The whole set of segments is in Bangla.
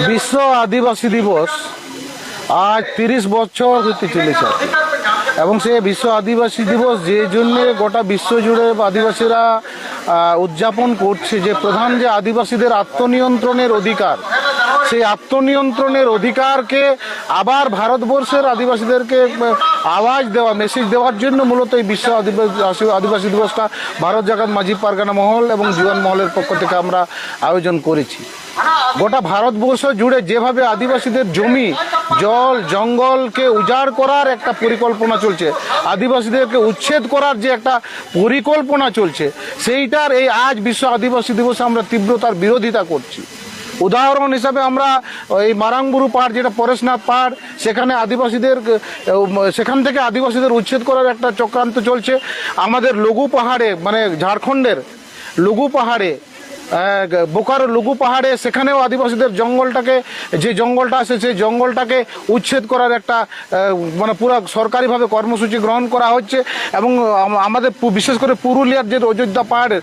বিশ্ব আদিবাসী দিবস আজ 30 বছর হতে চলেছে এবং সে বিশ্ব আদিবাসী দিবস যে জন্য গোটা বিশ্ব জুড়ে আদিবাসীরা উদযাপন করছে যে প্রধান যে আদিবাসীদের আত্মনিয়ন্ত্রণের অধিকার, সেই আত্মনিয়ন্ত্রণের অধিকারকে আবার ভারতবর্ষের আদিবাসীদেরকে আওয়াজ দেওয়া, মেসেজ দেওয়ার জন্য মূলত এই বিশ্ব আদিবাসী দিবসটা ভারত জাগাত মাঝি পারগানা মহল এবং জীবন মহলের পক্ষ থেকে আমরা আয়োজন করেছি। গোটা ভারতবর্ষ জুড়ে যেভাবে আদিবাসীদের জমি, জল, জঙ্গলকে উজাড় করার একটা পরিকল্পনা চলছে, আদিবাসীদেরকে উচ্ছেদ করার যে একটা পরিকল্পনা চলছে, সেইটার এই আজ বিশ্ব আদিবাসী দিবসে আমরা তীব্রতার বিরোধিতা করছি। উদাহরণ হিসাবে আমরা এই মারাংবুরু পাহাড়, যেটা পরেশনাথ পাহাড়, সেখান থেকে আদিবাসীদের উচ্ছেদ করার একটা চক্রান্ত চলছে। আমাদের লঘু পাহাড়ে, মানে ঝাড়খণ্ডের লঘু পাহাড়ে, বোকারো লঘু পাহাড়ে, সেখানেও আদিবাসীদের যে জঙ্গলটা আছে সেই জঙ্গলটাকে উচ্ছেদ করার একটা মানে পুরো সরকারিভাবে কর্মসূচি গ্রহণ করা হচ্ছে। এবং আমাদের বিশেষ করে পুরুলিয়ার যে অযোধ্যা পাহাড়ের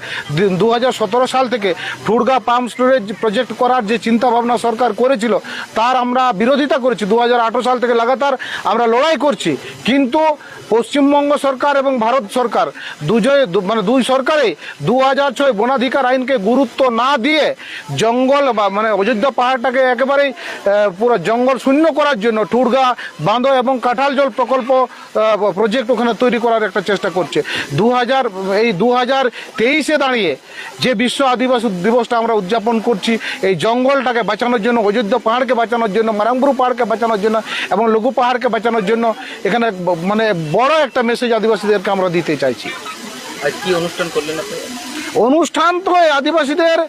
2017 সাল থেকে ঠুড়গা পাম্প স্টোরেজ প্রজেক্ট করার যে চিন্তাভাবনা সরকার করেছিল, তার আমরা বিরোধিতা করেছি। 2018 সাল থেকে লাগাতার আমরা লড়াই করছি, কিন্তু পশ্চিমবঙ্গ সরকার এবং ভারত সরকার দুই সরকারে 2006 বনাধিকার আইনকে গুরুত্ব না দিয়ে জঙ্গল মানে অযোধ্যা পাহাড়টাকে একেবারেই পুরো জঙ্গল শূন্য করার জন্য ঠুড়গা বাঁধ এবং কাঁঠাল জল প্রকল্প প্রজেক্ট ওখানে তৈরি করার একটা চেষ্টা করছে। 2023-এ দাঁড়িয়ে যে বিশ্ব আদিবাসী দিবসটা আমরা উদযাপন করছি, এই জঙ্গলটাকে বাঁচানোর জন্য, অযোধ্যা পাহাড়কে বাঁচানোর জন্য, মারাংবুরু পাহাড়কে বাঁচানোর জন্য এবং লঘু পাহাড়কে বাঁচানোর জন্য এখানে মানে বড় একটা মেসেজ আদিবাসীদেরকে আমরা দিতে চাইছি। আজ কি অনুষ্ঠান করলেন আপনি? অনুষ্ঠান তো আদিবাসীদের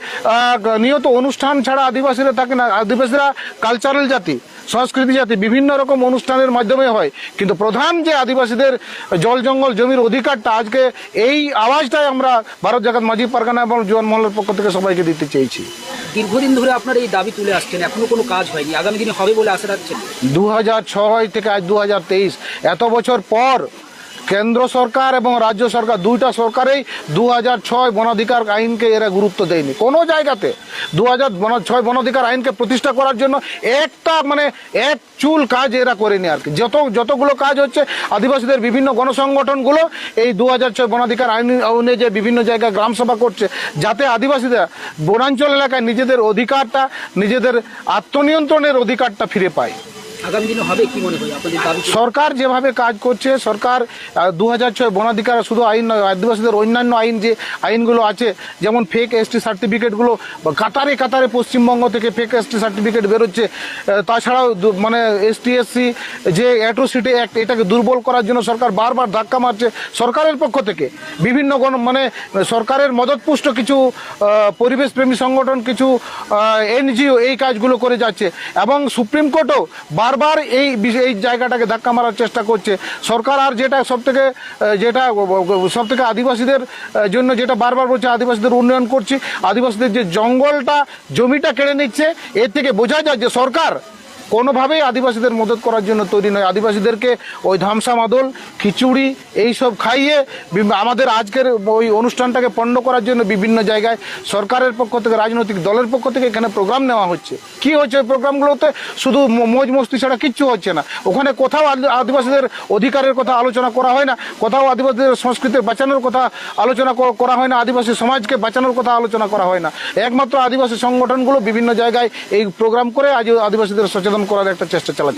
নিয়ত অনুষ্ঠান ছাড়া আদিবাসীরা থাকে না। আদিবাসীরা কালচারাল জাতি, সংস্কৃতি জাতি, বিভিন্ন রকম অনুষ্ঠানের মাধ্যমে হয়, কিন্তু প্রধান যে আদিবাসীদের জল, জঙ্গল, জমির অধিকারটা, আজকে এই আওয়াজটাই আমরা ভারত জাগাত মাঝি পারগানা এবং জীবন মহলের পক্ষ থেকে সবাইকে দিতে চেয়েছি। দীর্ঘদিন ধরে আপনার এই দাবি তুলে আসছেন, এখনো কোনো কাজ হয়নি, আগামী দিনে হবে বলে আশা রাখছেন? 2006 থেকে আজ 2023, এত বছর পর কেন্দ্র সরকার এবং রাজ্য সরকার, দুইটা সরকারেই 2006 বনাধিকার আইনকে এরা গুরুত্ব দেয়নি কোনো জায়গাতে। 2006 বনাধিকার আইনকে প্রতিষ্ঠা করার জন্য একটা এক চুল কাজ এরা করেনি আর কি। যতগুলো কাজ হচ্ছে, আদিবাসীদের বিভিন্ন গণসংগঠনগুলো এই 2006 বনাধিকার আইনে যে বিভিন্ন জায়গায় গ্রাম সভা করছে, যাতে আদিবাসীরা বনাঞ্চল এলাকায় নিজেদের অধিকারটা, নিজেদের আত্মনিয়ন্ত্রণের অধিকারটা ফিরে পায়। আগামী দিনে হবে কি মনে হয় আপনাদের দাবি? সরকার যেভাবে কাজ করছে, সরকার 2006 বনাধিকার শুধু আইন নয়, আদিবাসীদের অন্যান্য আইন যে আইনগুলো আছে, যেমন ফেক এসটি সার্টিফিকেটগুলো কাতারে কাতারে পশ্চিমবঙ্গ থেকে ফেক এসটি সার্টিফিকেট বেরোচ্ছে। তাছাড়াও মানে ST/SC যে অ্যাট্রোসিটি অ্যাক্ট, এটাকে দুর্বল করার জন্য সরকার বারবার ধাক্কা মারছে। সরকারের পক্ষ থেকে বিভিন্ন সরকারের মদতপুষ্ট কিছু পরিবেশপ্রেমী সংগঠন, কিছু NGO এই কাজগুলো করে যাচ্ছে এবং সুপ্রিম কোর্টও বারবার এই জায়গাটাকে ধাক্কা মারার চেষ্টা করছে সরকার। আর যেটা সব থেকে আদিবাসীদের জন্য যেটা বারবার বলছে, আদিবাসীদের উন্নয়ন করছি, আদিবাসীদের যে জমিটা কেড়ে নিচ্ছে, এর থেকে বোঝা যায় যে সরকার কোনোভাবেই আদিবাসীদের মদত করার জন্য তৈরি নয়। আদিবাসীদেরকে ওই ধামসা মাদল, খিচুড়ি এইসব খাইয়ে আমাদের আজকের ওই অনুষ্ঠানটাকে পণ্ড করার জন্য বিভিন্ন জায়গায় সরকারের পক্ষ থেকে, রাজনৈতিক দলের পক্ষ থেকে এখানে প্রোগ্রাম নেওয়া হচ্ছে। কি হচ্ছে ওই প্রোগ্রামগুলোতে? শুধু মৌজ মস্তি ছাড়া কিচ্ছু হচ্ছে না। ওখানে কোথাও আদিবাসীদের অধিকারের কথা আলোচনা করা হয় না, কোথাও আদিবাসীদের সংস্কৃতি বাঁচানোর কথা আলোচনা করা হয় না, আদিবাসী সমাজকে বাঁচানোর কথা আলোচনা করা হয় না। একমাত্র আদিবাসী সংগঠনগুলো বিভিন্ন জায়গায় এই প্রোগ্রাম করে আজ আদিবাসীদের সচেতন করার একটা চেষ্টা চালাচ্ছে।